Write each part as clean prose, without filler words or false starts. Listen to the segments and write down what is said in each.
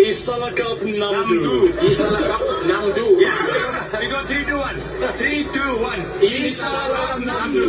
ಈ ಸಲ ಕಪ್ ನಮ್ದು. ಈ ಸಲ ಕಪ್ ನಮ್ದು. We go 3, 2, 1. 3, 2, 1. ಈ ಸಲ ನಮ್ದು.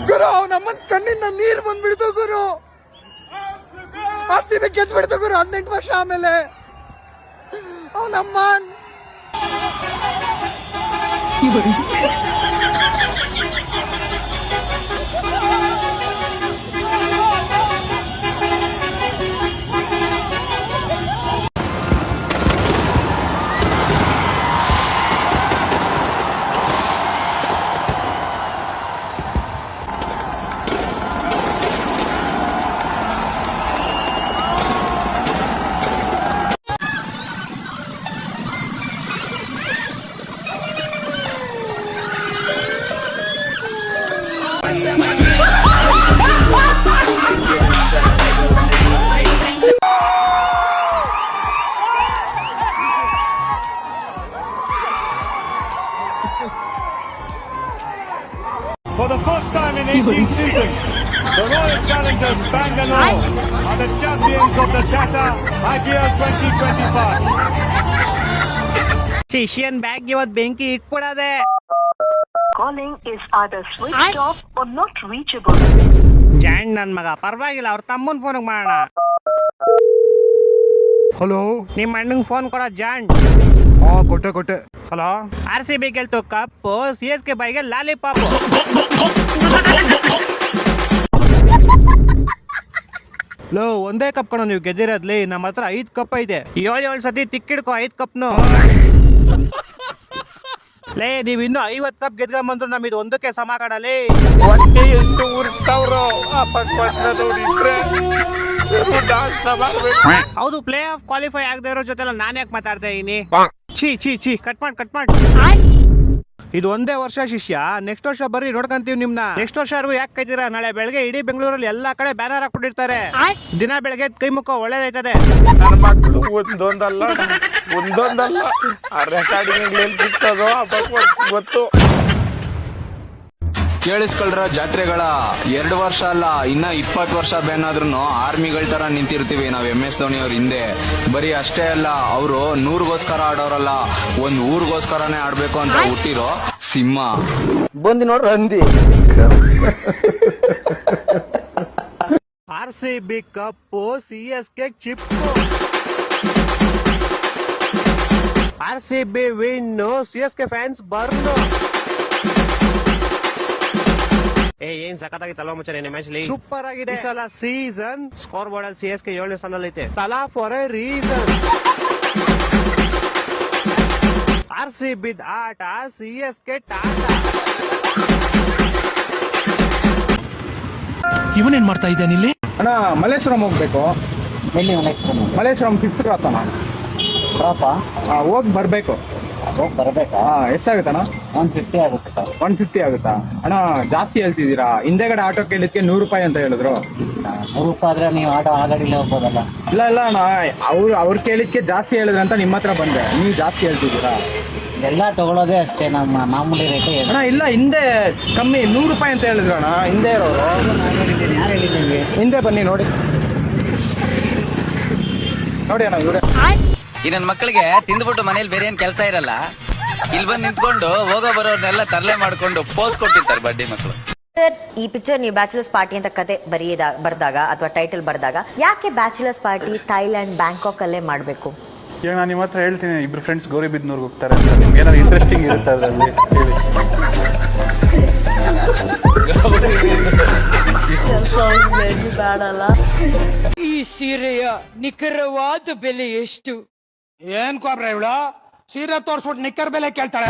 ಗುರು ಅವನಮ್ಮನ್ ಕಣ್ಣಿಂದ ನೀರ್ ಬಂದ್ಬಿಡ್ತು ಗುರು. RCB ಗೆದ್ಬಿಡ್ತು ಗುರು 18 ವರ್ಷ ಆಮೇಲೆ. ಅವನಮ್ಮನ್ For the first time in 18 seasons, the Royal Challengers Bangalore are the champions of the Tata IPL 2025. ಶಿಷ್ಯನ್ bag ಇವತ್ತು ಬೆಂಕಿ ಇಕ್ಬಿಡದೆ. Calling is either switched off or not reachable. ಜಾಣ್ ನನ್ ಮಗ ಪರವಾಗಿಲ್ಲ, ಅವ್ರ ತಮ್ಮನ್ ಫೋನ್ ಮಾಡೋಣ. ಹಲೋ, ನಿಮ್ ಅಣ್ಣಂಗ್ ಫೋನ್ ಕೊಡ ಜಾಣ್. ಕೊಟ್ಟೆ. ಹಲೋ, RCB ಗೆಲ್ತು ಕಪ್ಪು, CSK ಬೈಗೆ ಲಾಲಿಪಾಪ್. ಲೋ, ಒಂದೇ ಕಪ್ ಕಣೋ ನೀವು ಗೆದ್ದಿರೋದ್ಲಿ. ನಮ್ಮ ಹತ್ರ 5 ಕಪ್ ಐತೆ. 7 ಸತಿ ತಿಕ್ಕಿಡ್ಕೊ 5 ಕಪ್ನು. ಲೇ, ನೀವ್ ಇನ್ನು 50 ಕಪ್ ಗೆದ್ಕೊಂಬಂದ್ರು ನಮ್ದು ಒಂದಕ್ಕೆ ಸಮ ಕಾಣಲಿ. ಹೌದು, ಪ್ಲೇ ಆಫ್ ಕ್ವಾಲಿಫೈ ಆಗದೆ ಇರೋ ಜೊತೆ ನಾನು ಯಾಕೆ ಮಾತಾಡ್ತಾ ಇದೀನಿ? ಚೀ ಕಟ್ ಮಾಡಿ. ಇದು ಒಂದೇ ವರ್ಷ ಶಿಷ್ಯ, ನೆಕ್ಸ್ಟ್ ವರ್ಷ ಬರ್ರಿ ನೋಡ್ಕಂತೀವಿ ನಿಮ್ನ. ನೆಕ್ಸ್ಟ್ ವರ್ಷವರೆಗೂ ಯಾಕೆ ಕೈತೀರಾ? ನಾಳೆ ಬೆಳಗ್ಗೆ ಇಡೀ ಬೆಂಗಳೂರಲ್ಲಿ ಎಲ್ಲಾ ಕಡೆ ಬ್ಯಾನರ್ ಹಾಕ್ಬಿಟ್ಟಿರ್ತಾರೆ. ದಿನ ಬೆಳಗ್ಗೆ ಕೈ ಮುಖ ಒಳ್ಳೇದೈತದೆ. ನನ್ನ ಮಕ್ಕಳು ಒಂದೊಂದಲ್ಲ ಆ ರೆಕಾರ್ಡಿಂಗ್ ಎಲ್ಲಿ ಸಿಗ್ತದೋ ಗೊತ್ತು. ಕೇಳಿಸ್ಕೊಳ್ರ, ಜಾತ್ರೆಗಳ 2 ವರ್ಷ ಅಲ್ಲ, ಇನ್ನ 20 ವರ್ಷ ಬ್ಯಾನ್ ಆದ್ರೂ ಆರ್ಮಿಗಳ ತರ ನಿಂತಿರ್ತೀವಿ ನಾವು MS ಧೋನಿ ಅವ್ರ ಹಿಂದೆ. ಬರೀ ಅಷ್ಟೇ ಅಲ್ಲ, ಅವರು 100ಗೋಸ್ಕರ ಆಡೋರಲ್ಲ, ಒಂದ್ ಊರ್ಗೋಸ್ಕರನೇ ಆಡ್ಬೇಕು ಅಂತ ಹುಟ್ಟಿರೋ ಸಿಂಹ. ಬಂದಿ ನೋಡ್ರ ಅಂದಿ. RCB ಕಪ್ಪು, CSK ಚಿಪ್ಪು. RCB win, CSK fans burn. ಏನ್ ಸಖತ್ತಾಗಿತ್ತಲ್ವ ಮಚ್ಚ ನಿನ್ನೆ ಮ್ಯಾಚ್? ಸೂಪರ್ ಆಗಿದೆ. ಈ ಸಲ ಸೀಸನ್ ಸ್ಕೋರ್ ಬೋರ್ಡ್ ಅಲ್ಲಿ CSK 7ನೇ ಸ್ಥಾನದಲ್ಲಿ ಐತೆ. Thala for a reason. RCB ಆಟ, CSK ಟಾಟ. ಇವನೇನ್ ಮಾಡ್ತಾ ಇದ್ದಾನೆ ಇಲ್ಲಿ? ಅಣ್ಣ, ಮಲ್ಲೇಶ್ವರಂ ಹೋಗ್ಬೇಕು. ಎಲ್ಲಿ ಮಲ್ಲೇಶ್ವರಂ 5th ಕ್ರಾಸ್ ಅಣ್ಣ. ಹೋಗಿ ಬರ್ಬೇಕು. ಎಷ್ಟಾಗುತ್ತಣ್ಣ? 150 ಆಗುತ್ತೆ. 150 ಆಗುತ್ತಾ ಅಣ್ಣ? ಜಾಸ್ತಿ ಹೇಳ್ತಿದ್ದೀರಾ. ಹಿಂದೆಗಡೆ ಆಟೋ ಕೇಳಿದ್ಕೆ 100 ರೂಪಾಯಿ ಅಂತ ಹೇಳಿದ್ರು. 100 ರೂಪಾಯಿ ಆದ್ರೆ ನೀವು ಆಟೋ ಆ ಗಾಡಿಲೇ ಹೋಗ್ಬೋದಲ್ಲ? ಇಲ್ಲ ಅಣ್ಣ, ಅವ್ರು ಕೇಳಿದ್ಕೆ ಜಾಸ್ತಿ ಹೇಳಿದ್ರಂತ ನಿಮ್ಮ ಹತ್ರ ಬಂದೆ. ನೀವು ಜಾಸ್ತಿ ಹೇಳ್ತಿದ್ದೀರಾ. ಎಲ್ಲ ತಗೊಳ್ಳೋದೇ ಅಷ್ಟೇ, ನಮ್ಮ ಮಾಮೂಲಿ ರೇಟ್ ಅಣ್ಣ. ಇಲ್ಲ, ಹಿಂದೆ ಕಮ್ಮಿ 100 ರೂಪಾಯಿ ಅಂತ ಹೇಳಿದ್ರು ಅಣ್ಣ. ಹಿಂದೆ ಇರೋರು. ಯಾರು ಹೇಳಿದ್ದೀವಿ? ಹಿಂದೆ ಬನ್ನಿ ನೋಡಿ ಅಣ್ಣ, ಇವರೇ. ಈ ನನ್ನ ಮಕ್ಕಳಿಗೆ ತಿಂದ್ಬಿಟ್ಟು ಮನೇಲಿ ಬೇರೆ ಏನ್ ಕೆಲಸ ಇರಲ್ಲ, ಇಲ್ಲಿ ಬಂದು ನಿಂತ್ಕೊಂಡು ಹೋಗೋ ಬರೋರ್ನೆಲ್ಲ ತರಲೆ ಮಾಡ್ಕೊಂಡು ಪೋಸ್ ಕೊಟ್ಟಿರ್ತಾರೆ ಬಡ್ಡಿ ಮಕ್ಕಳು. ಈ ಪಿಕ್ಚರ್ ನೀವು ಬ್ಯಾಚುಲರ್ಸ್ ಪಾರ್ಟಿ ಅಂತ ಕತೆ ಬರ್ದಾಗ ಅಥವಾ ಟೈಟಲ್ ಬರ್ದಾಗ ಯಾಕೆ ಬ್ಯಾಚುಲರ್ಸ್ ಪಾರ್ಟಿ ಥೈಲ್ಯಾಂಡ್ ಬ್ಯಾಂಕಾಕ್ ಅಲ್ಲೇ ಮಾಡ್ಬೇಕು? ಈಗ ನಾನು ನಿಮ್ಮ ಹತ್ರ ಹೇಳ್ತೀನಿ, ಇಬ್ರು ಫ್ರೆಂಡ್ಸ್ ಗೌರಿಬಿದನೂರ್ಗೆ ಹೋಗ್ತಾರೆ ಅಂತ. ನಿಮ್ಗೆ ಏನಾದ್ರು ಇಂಟ್ರೆಸ್ಟಿಂಗ್ ಇರುತ್ತೆ ಅದರಲ್ಲಿ ಈ ಸೀರೆಯ ನಿಖರವಾದ ಬೆಲೆ ಎಷ್ಟು? ಏನ್ ಕೊಬ್ರ ಇವಳು? ಸೀರೆ ತೋರ್ಸ್ಬಿಟ್ಟು ನಿಕ್ಕರ್ ಬೆಲೆ ಕೇಳ್ತಾಳೆ.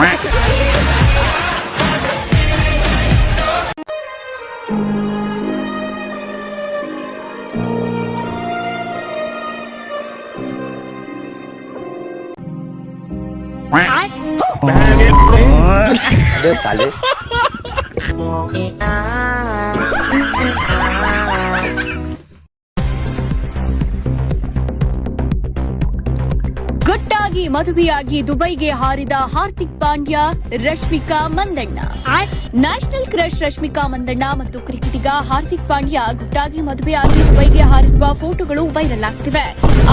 ಗುಟ್ಟಾಗಿ ಮದುವೆಯಾಗಿ ದುಬೈಗೆ ಹಾರಿದ ಹಾರ್ದಿಕ್ ಪಾಂಡ್ಯ, ರಶ್ಮಿಕಾ ಮಂದಣ್ಣ. ನ್ಯಾಷನಲ್ ಕ್ರಶ್ ರಶ್ಮಿಕಾ ಮಂದಣ್ಣ ಮತ್ತು ಕ್ರಿಕೆಟಿಗ ಹಾರ್ದಿಕ್ ಪಾಂಡ್ಯ ಗುಟ್ಟಾಗಿ ಮದುವೆಯಾಗಿ ದುಬೈಗೆ ಹಾರಿರುವ ಫೋಟೋಗಳು ವೈರಲ್ ಆಗ್ತಿವೆ.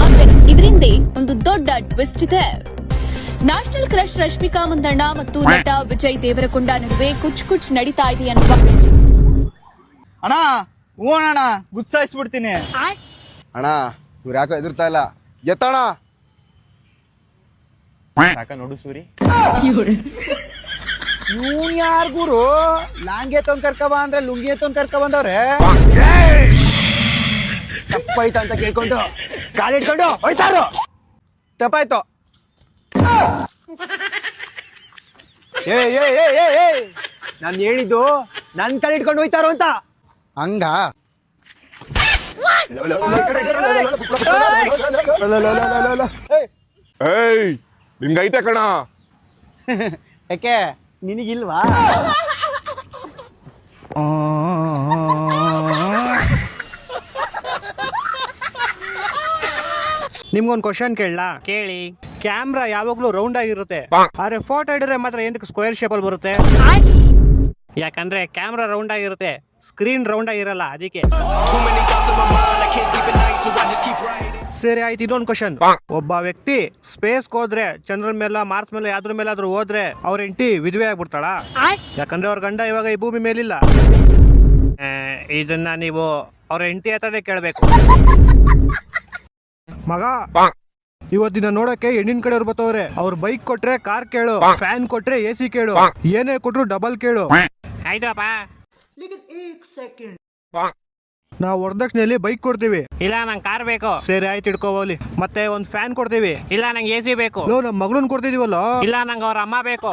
ಆದರೆ ಇದರಿಂದ ಒಂದು ದೊಡ್ಡ ಟ್ವಿಸ್ಟ್ ಇದೆ. ನ್ಯಾಷನಲ್ ಕ್ರಶ್ ರಶ್ಮಿಕಾ ಮಂದಣ್ಣ ಮತ್ತು ನಟ ವಿಜಯ್ ದೇವರಕೊಂಡ ನಡುವೆ ಕುಚ್ ನಡೀತಾ ಇದೆ ಅನ್ನುವ ಅಣ್ಣ ಹ್ಞೂ ಅಣ್ಣ ಗುಚ್ಚಾಯಿಸ್ಬಿಡ್ತೀನಿ ಅಣ್ಣ. ಇವ್ರು ಯಾಕೋ ಎದುರ್ತಾ ಇಲ್ಲ, ಎತ್ತಣ ಯಾಕ ನೋಡು ಸೂರಿ. ಇವ್ನ್ ಯಾರ್ ಗುರು ಲಾಂಗಿ ಎತ್ತೊಂದ್ ಕರ್ಕಬ ಅಂದ್ರೆ ಲುಂಗಿ ಎತ್ತೊಂದ್ ಕರ್ಕ ಬಂದವ್ರೆ. ತಪ್ಪಾಯ್ತ ಅಂತ ಕೇಳ್ಕೊಂಡು ಕಾಲಿಟ್ಕೊಂಡು ಹೋಯ್ತಾರು. ತಪ್ಪಾಯ್ತು. ನಾನ್ ಹೇಳಿದ್ದು ನನ್ ಕಾಲಿಟ್ಕೊಂಡು ಹೋಯ್ತಾರೋ ಅಂತ. ಹಂಗ ನಿಮ್ಗೈತೆ ಕಣ. ಯಾಕೆ ನಿನಗಿಲ್ವಾ? ನಿಮ್ಗೊಂದು ಕ್ವಶನ್ ಕೇಳಲಾ? ಕೇಳಿ. ಕ್ಯಾಮ್ರಾ ಯಾವಾಗ್ಲೂ ರೌಂಡ್ ಆಗಿರುತ್ತೆ, ಆದ್ರೆ ಫೋಟೋ ಹಿಡಿದ್ರೆ ಮಾತ್ರ ಏನಕ್ಕೆ ಸ್ಕ್ವೇರ್ ಶೇಪ್ ಅಲ್ಲಿ ಬರುತ್ತೆ? ಯಾಕಂದ್ರೆ ಕ್ಯಾಮ್ರಾ ರೌಂಡ್ ಆಗಿರುತ್ತೆ, ಸ್ಕ್ರೀನ್ ರೌಂಡ್ ಆಗಿರಲ್ಲ, ಅದಕ್ಕೆ. ಸರಿ ಆಯ್ತು, ಇದೊಂದು ಕ್ವಶನ್. ಒಬ್ಬ ವ್ಯಕ್ತಿ ಸ್ಪೇಸ್ ಹೋದ್ರೆ, ಚಂದ್ರನ ಮೇಲೆ ಮಾರ್ಸ್ ಮೇಲೆ ಯಾವ್ದ್ರ ಮೇಲಾದ್ರೂ ಹೋದ್ರೆ ಅವ್ರ ಹೆಂಡತಿ ವಿಧವೆ ಆಗ್ಬಿಡ್ತಾಳ? ಯಾಕಂದ್ರೆ ಅವ್ರ ಗಂಡ ಇವಾಗ ಈ ಭೂಮಿ ಮೇಲಿಲ್ಲ. ಇದನ್ನ ನೀವು ಅವ್ರ ಹೆಂಡತಿ ಹತ್ರನೇ ಕೇಳ್ಬೇಕು. ಮಗ ಇವತ್ತಿನ ನೋಡಕ್ಕೆ ಹೆಣ್ಣಿನ ಕಡೆಯವ್ರು ಬರ್ತವ್ರೆ. ಅವ್ರ ಬೈಕ್ ಕೊಟ್ರೆ ಕಾರ್ ಕೇಳು, ಫ್ಯಾನ್ ಕೊಟ್ರೆ AC ಕೇಳು, ಏನೇ ಕೊಟ್ರು ಡಬಲ್ ಕೇಳು. ಆಯ್ತಪ್ಪ. ನಾವು ವರದಕ್ಷಿಣೆಯಲ್ಲಿ ಬೈಕ್ ಕೊಡ್ತೀವಿ. ಇಲ್ಲ ನಂಗೆ ಕಾರ್ ಬೇಕು. ಸರಿ ಆಯ್ತು, ಇಟ್ಕೋ ಹೋಗ್ಲಿ. ಮತ್ತೆ ಒಂದ್ ಫ್ಯಾನ್ ಕೊಡ್ತೀವಿ. ಇಲ್ಲ ನಂಗೆ AC ಬೇಕು. ನಮ್ ಮಗಳನ್ ಕೊಡ್ತಿದೀವಲ್ಲ. ಇಲ್ಲ ನಂಗೆ ಅವ್ರ ಅಮ್ಮ ಬೇಕು.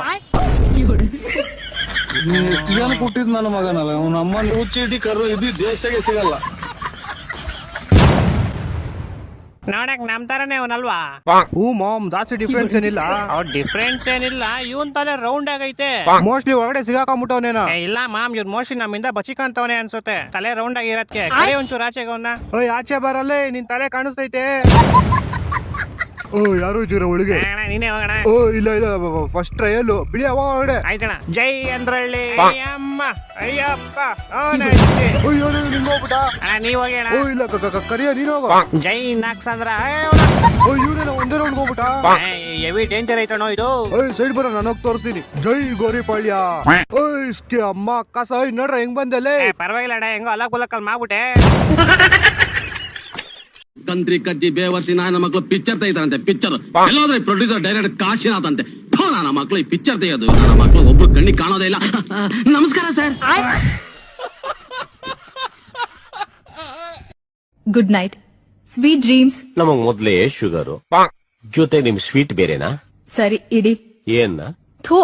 ಕೊಟ್ಟಿದ್ ನನ್ನ ಮಗನಲ್ಲ, ಅವ್ನ ಅಮ್ಮನ ಹುಚ್ಚಿಡಿ ಕರು ಇದು ದೇಶದಾಗೆ ಸಿಗಲ್ಲ. ನೋಡಕ್ ನಮ್ ತರನೇ ಅವನಲ್ವಾ? ಹೂ ಮಾಮ್, ಜಾಸ್ತಿ ಡಿಫ್ರೆನ್ಸ್ ಏನಿಲ್ಲ. ಡಿಫ್ರೆನ್ಸ್ ಏನಿಲ್ಲ, ಇವನ್ ತಲೆ ರೌಂಡ್ ಆಗೈತೆ. ಮೋಸ್ಟ್ಲಿ ಒಳಗಡೆ ಸಿಗಾಕೊಂಡ್ಬಿಟ್ಟವನೇನೋ. ಇಲ್ಲ ಮಾಮ್, ಇವ್ರು ಮೋಸ್ಟ್ಲಿ ನಮ್ಮಿಂದ ಬಚಿಕಂತವನೇ ಅನ್ಸುತ್ತೆ. ತಲೆ ರೌಂಡ್ ಆಗಿರತ್ಕೆ ಒಂಚೂರು ಆಚೆಗೆ ಅವನ್ನ. ಆಚೆ ಬರಲ್ಲೇ, ನಿನ್ ತಲೆ ಕಾಣಿಸ್ತೈತೆ. ಯಾರು ಇದ್ದೀರ ಒಳಗೆ? ನೀನೇ ಹೋಗೋಣ. ಇಲ್ಲ ಫಸ್ಟ್ ಟ್ರಯಲ್ ಬಿಡಿ ಒಳಗಡೆ. ಆಯ್ತಣ್ಣ. ಜೈ ಅಂದ್ರಳ್ಳಿ ಅಮ್ಮ ಅಯ್ಯಪ್ಪ. ನೀವ್ ಹೋಗೋಣ. ಇಲ್ಲ ಕರಿಯ ನೀನು ಹೋಗೋ. ಜೈ ನಾಕ್ಸ್ ಅಂದ್ರ ಇವ್ರೇನ ಒಂದೇ ರೌಂಡ್ ಹೋಗ್ಬಿಟ್ಟ. ಹೆವಿ ಡೇಂಜರ್ ಐತಣೋ ಇದು. ಸೈಡ್ ಬರೋ ನಾನು ಹೋಗಿ ತೋರಿಸ್ತೀನಿ. ಜೈ ಗೋರಿಪಾಳ್ಯ. ಅಮ್ಮ ಕಸ ನೋಡ್ರ ಹೆಂಗ್ ಬಂದಲ್ಲೇ. ಪರವಾಗಿಲ್ಲ ಅಣ್ಣ, ಹೆಂಗೋ ಅಲ್ಲ ಗುಲಕಲ್ ಮಾಡ್ಬಿಟ್ಟೆ. ಕಂತ್ರಿ ಕಜ್ಜಿ ಬೇವರ್ಸಿ ನನ್ನ ಮಕ್ಕಳು ಪಿಕ್ಚರ್ ತೆಗಿತಾರಂತೆ. ಪಿಕ್ಚರ್ ಎಲ್ಲೋದ್ರೆ ಪ್ರೊಡ್ಯೂಸರ್ ಡೈರೆಕ್ಟರ್ ಕಾಶಿನಾಥ್ ಅಂತೆ. ನನ್ನ ಮಕ್ಕಳು ಈ ಪಿಕ್ಚರ್ ತೆಗೆಯೋದು, ನನ್ನ ಮಕ್ಕಳು ಒಬ್ರು ಕಣ್ಣಿಗೆ ಕಾಣೋದೇ ಇಲ್ಲ. ನಮಸ್ಕಾರ sir. Good night, sweet dreams. ನಮಗ್ ಮೊದ್ಲೇ ಶುಗರು, ಜೊತೆ ನಿಮ್ ಸ್ವೀಟ್ ಬೇರೆನಾ? ಸರಿ ಇಡಿ. ಏನ್ನ? ಥೂ.